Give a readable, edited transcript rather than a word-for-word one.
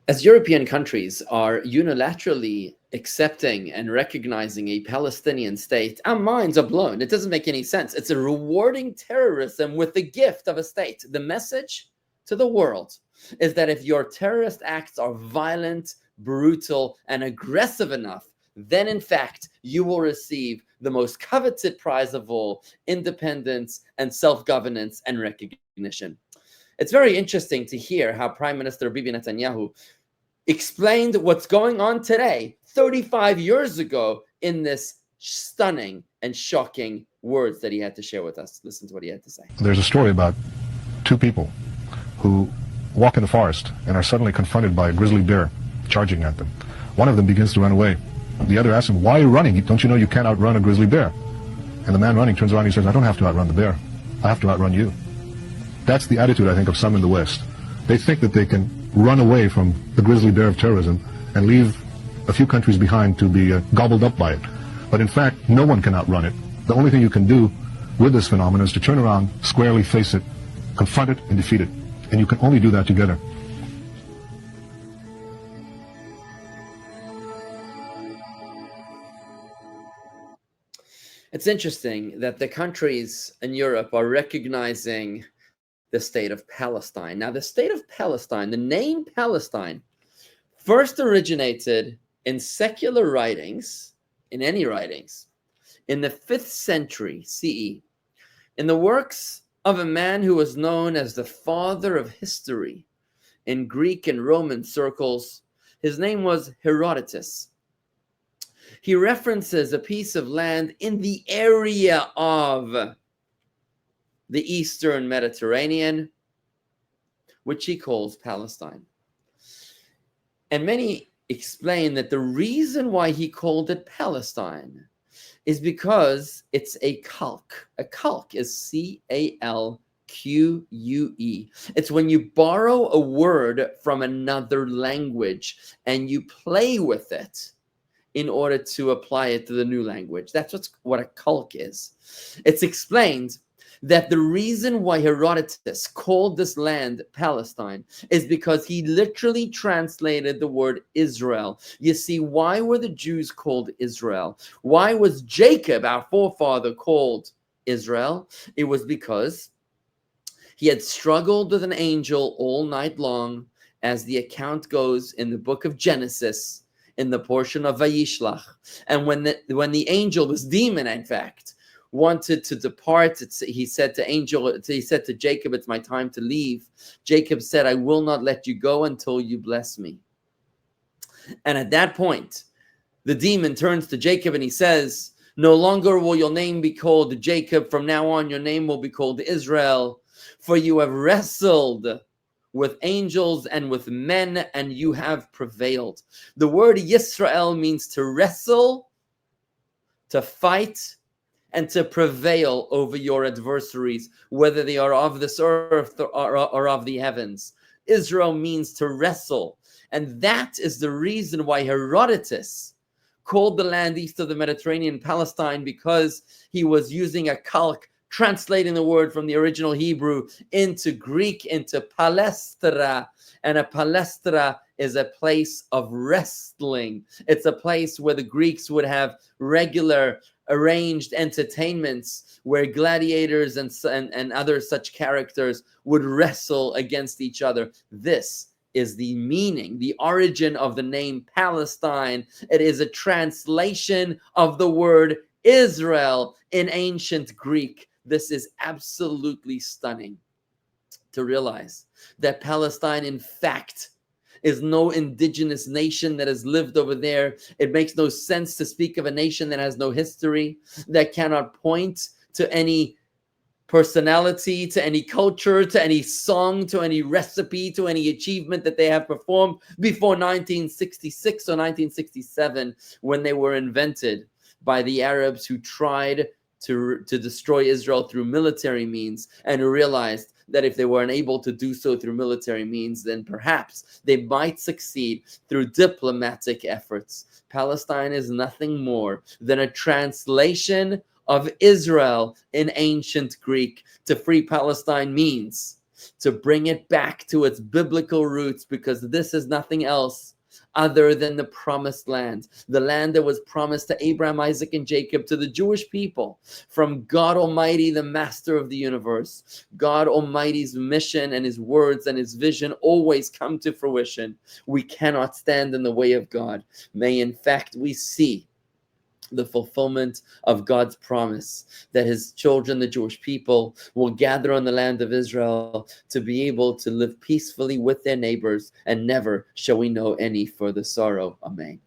As European countries are unilaterally accepting and recognizing a Palestinian state, our minds are blown. It doesn't make any sense. It's a rewarding terrorism with the gift of a state. The message to the world is that if your terrorist acts are violent, brutal, and aggressive enough, then in fact you will receive the most coveted prize of all, independence and self-governance and recognition. It's very interesting to hear how Prime Minister Bibi Netanyahu explained what's going on today, 35 years ago, in this stunning and shocking words that he had to share with us. Listen to what he had to say. There's a story about two people who walk in the forest and are suddenly confronted by a grizzly bear charging at them. One of them begins to run away. The other asks him, "Why are you running? Don't you know you can't outrun a grizzly bear?" And the man running turns around and he says, "I don't have to outrun the bear. I have to outrun you." That's the attitude, I think, of some in the West. They think that they can run away from the grizzly bear of terrorism and leave a few countries behind to be gobbled up by it. But in fact, no one can outrun it. The only thing you can do with this phenomenon is to turn around, squarely face it, confront it, and defeat it. And you can only do that together. It's interesting that the countries in Europe are recognizing the state of Palestine. Now, the state of Palestine, the name Palestine, first originated in secular writings, in any writings, in the 5th century CE, in the works of a man who was known as the father of history in Greek and Roman circles. His name was Herodotus. He references a piece of land in the area of the Eastern Mediterranean, which he calls Palestine. And many explain that the reason why he called it Palestine is because it's a calque. A calque is C-A-L-Q-U-E. It's when you borrow a word from another language and you play with it in order to apply it to the new language. That's what a calque is. It's explained that the reason why Herodotus called this land Palestine is because he literally translated the word Israel. You see, why were the Jews called Israel? Why was Jacob, our forefather, called Israel? It was because he had struggled with an angel all night long, as the account goes in the book of Genesis, in the portion of Vayishlach. And when the angel, this demon, in fact, wanted to depart, he said to Jacob, "It's my time to leave." Jacob said, "I will not let you go until you bless me." And at that point, the demon turns to Jacob and he says, "No longer will your name be called Jacob. From now on, your name will be called Israel, for you have wrestled with angels and with men, and you have prevailed." The word Yisrael means to wrestle, to fight, and to prevail over your adversaries, whether they are of this earth or of the heavens. Israel means to wrestle. And that is the reason why Herodotus called the land east of the Mediterranean Palestine, because he was using a calque, translating the word from the original Hebrew into Greek, into palestra. And a palestra is a place of wrestling. It's a place where the Greeks would have regular arranged entertainments where gladiators and other such characters would wrestle against each other. This is the meaning, the origin of the name Palestine. It is a translation of the word Israel in ancient Greek. This is absolutely stunning to realize that Palestine, in fact, is no indigenous nation that has lived over there. It makes no sense to speak of a nation that has no history, that cannot point to any personality, to any culture, to any song, to any recipe, to any achievement that they have performed before 1966 or 1967, when they were invented by the Arabs who tried to destroy Israel through military means, and realized that if they were unable to do so through military means, then perhaps they might succeed through diplomatic efforts. Palestine is nothing more than a translation of Israel in ancient Greek. To free Palestine means to bring it back to its biblical roots, because this is nothing else other than the promised land, the land that was promised to Abraham, Isaac, and Jacob, to the Jewish people, from God Almighty, the master of the universe. God Almighty's mission and his words and his vision always come to fruition. We cannot stand in the way of God. May, in fact, we see the fulfillment of God's promise that his children, the Jewish people, will gather on the land of Israel to be able to live peacefully with their neighbors, and never shall we know any further sorrow. Amen.